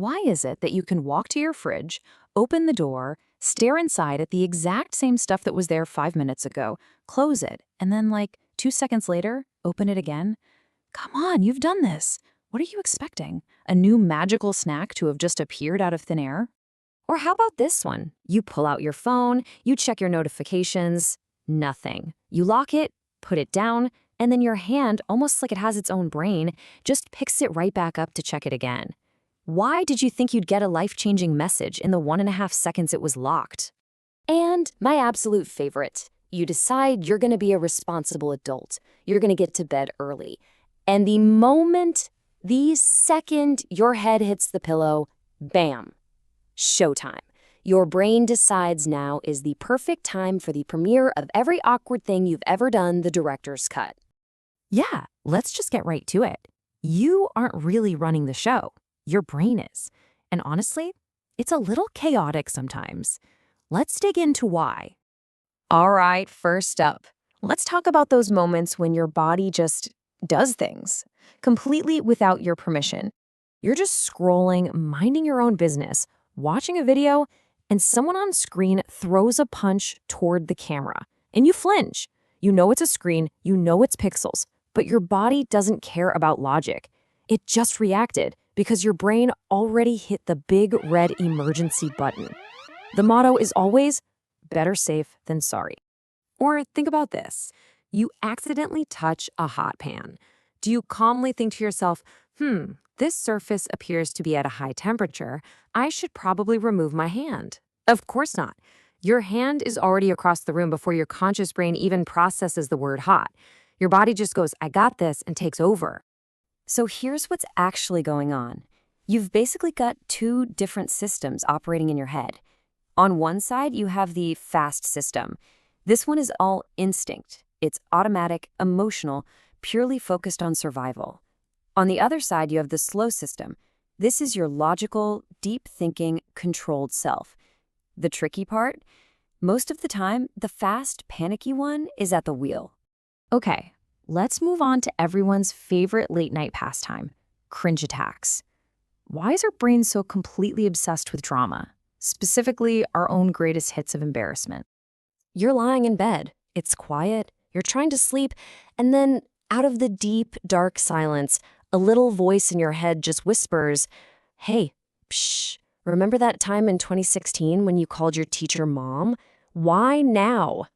Why is it that you can walk to your fridge, open the door, stare inside at the exact same stuff that was there 5 minutes ago, close it, and then, like, 2 seconds later, open it again? Come on, you've done this. What are you expecting? A new magical snack to have just appeared out of thin air? Or how about this one? You pull out your phone, you check your notifications, nothing. You lock it, put it down, and then your hand, almost like it has its own brain, just picks it right back up to check it again. Why did you think you'd get a life-changing message in the 1.5 seconds it was locked? And my absolute favorite, you decide you're going to be a responsible adult. You're going to get to bed early. And the second your head hits the pillow, bam, showtime. Your brain decides now is the perfect time for the premiere of every awkward thing you've ever done, the director's cut. Yeah, let's just get right to it. You aren't really running the show. Your brain is. And honestly, it's a little chaotic sometimes. Let's dig into why. All right, first up, let's talk about those moments when your body just does things, completely without your permission. You're just scrolling, minding your own business, watching a video, and someone on screen throws a punch toward the camera, and you flinch. You know it's a screen, you know it's pixels, but your body doesn't care about logic. It just reacted because your brain already hit the big red emergency button. The motto is always, better safe than sorry. Or think about this. You accidentally touch a hot pan. Do you calmly think to yourself, this surface appears to be at a high temperature. I should probably remove my hand? Of course not. Your hand is already across the room before your conscious brain even processes the word hot. Your body just goes, I got this, and takes over. So here's what's actually going on. You've basically got two different systems operating in your head. On one side, you have the fast system. This one is all instinct. It's automatic, emotional, purely focused on survival. On the other side, you have the slow system. This is your logical, deep-thinking, controlled self. The tricky part? Most of the time, the fast, panicky one is at the wheel. Okay, let's move on to everyone's favorite late-night pastime, cringe attacks. Why is our brain so completely obsessed with drama? Specifically, our own greatest hits of embarrassment. You're lying in bed. It's quiet. You're trying to sleep. And then, out of the deep, dark silence, a little voice in your head just whispers, hey, psh, remember that time in 2016 when you called your teacher mom? Why now?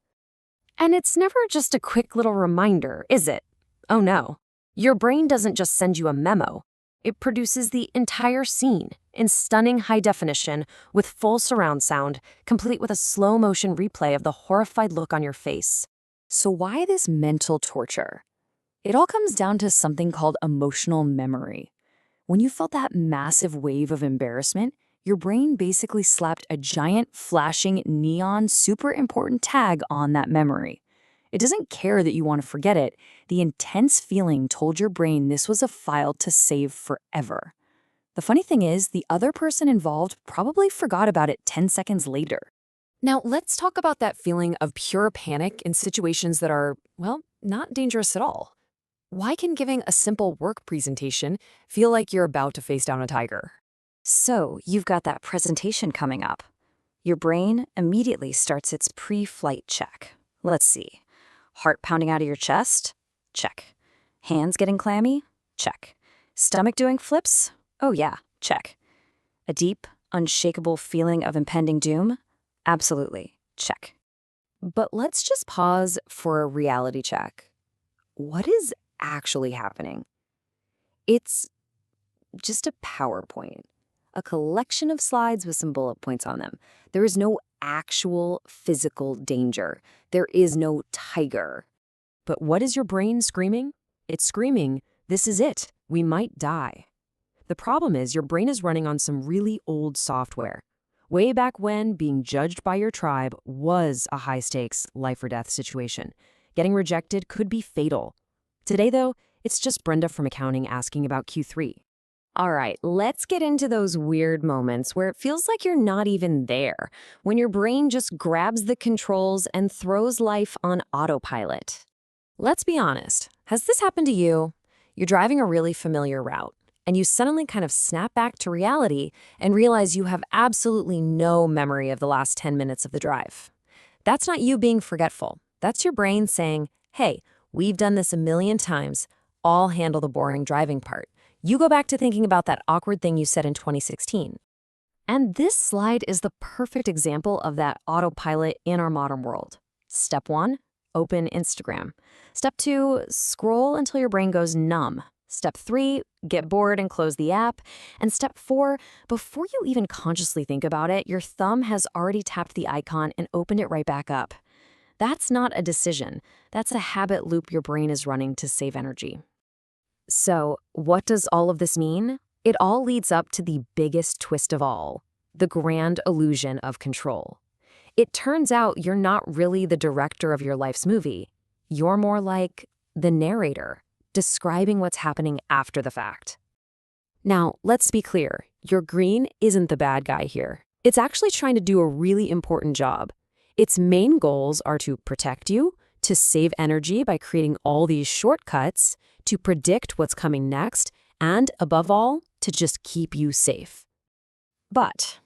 And it's never just a quick little reminder, is it? Oh no. Your brain doesn't just send you a memo. It produces the entire scene in stunning high definition with full surround sound, complete with a slow-motion replay of the horrified look on your face. So why this mental torture? It all comes down to something called emotional memory. When you felt that massive wave of embarrassment, your brain basically slapped a giant, flashing, neon, super important tag on that memory. It doesn't care that you want to forget it. The intense feeling told your brain this was a file to save forever. The funny thing is, the other person involved probably forgot about it 10 seconds later. Now, let's talk about that feeling of pure panic in situations that are, well, not dangerous at all. Why can giving a simple work presentation feel like you're about to face down a tiger? So, you've got that presentation coming up. Your brain immediately starts its pre-flight check. Let's see. Heart pounding out of your chest? Check. Hands getting clammy? Check. Stomach doing flips? Oh yeah, check. A deep, unshakable feeling of impending doom? Absolutely, check. But let's just pause for a reality check. What is actually happening? It's just a PowerPoint. A collection of slides with some bullet points on them. There is no actual physical danger. There is no tiger. But what is your brain screaming? It's screaming, this is it. We might die. The problem is your brain is running on some really old software. Way back when being judged by your tribe was a high-stakes, life-or-death situation. Getting rejected could be fatal. Today, though, it's just Brenda from accounting asking about Q3. All right, let's get into those weird moments where it feels like you're not even there, when your brain just grabs the controls and throws life on autopilot. Let's be honest. Has this happened to you? You're driving a really familiar route. and you suddenly kind of snap back to reality and realize you have absolutely no memory of the last 10 minutes of the drive. That's not you being forgetful. That's your brain saying, hey, we've done this a million times. I'll handle the boring driving part. You go back to thinking about that awkward thing you said in 2016. And this slide is the perfect example of that autopilot in our modern world. Step 1, open Instagram. Step 2, scroll until your brain goes numb. Step 3, get bored and close the app. And step 4, before you even consciously think about it, your thumb has already tapped the icon and opened it right back up. That's not a decision. That's a habit loop your brain is running to save energy. So, what does all of this mean? It all leads up to the biggest twist of all, the grand illusion of control. It turns out you're not really the director of your life's movie. You're more like the narrator, describing what's happening after the fact. Now, let's be clear. Your green isn't the bad guy here. It's actually trying to do a really important job. Its main goals are to protect you, to save energy by creating all these shortcuts, to predict what's coming next, and above all, to just keep you safe. But,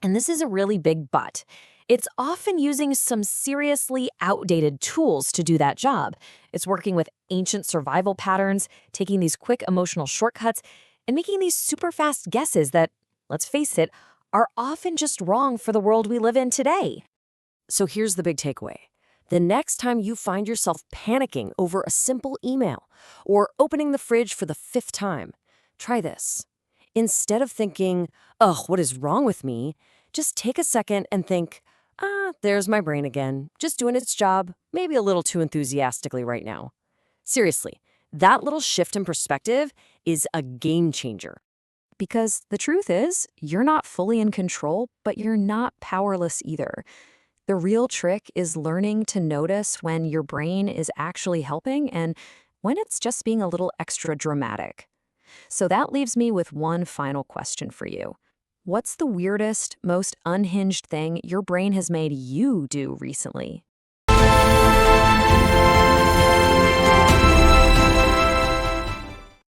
and this is a really big but, it's often using some seriously outdated tools to do that job. It's working with ancient survival patterns, taking these quick emotional shortcuts, and making these super fast guesses that, let's face it, are often just wrong for the world we live in today. So here's the big takeaway. The next time you find yourself panicking over a simple email or opening the fridge for the 5th time, try this. Instead of thinking, ugh, what is wrong with me? Just take a second and think, there's my brain again, just doing its job, maybe a little too enthusiastically right now. Seriously, that little shift in perspective is a game changer. Because the truth is, you're not fully in control, but you're not powerless either. The real trick is learning to notice when your brain is actually helping and when it's just being a little extra dramatic. So that leaves me with one final question for you. What's the weirdest, most unhinged thing your brain has made you do recently?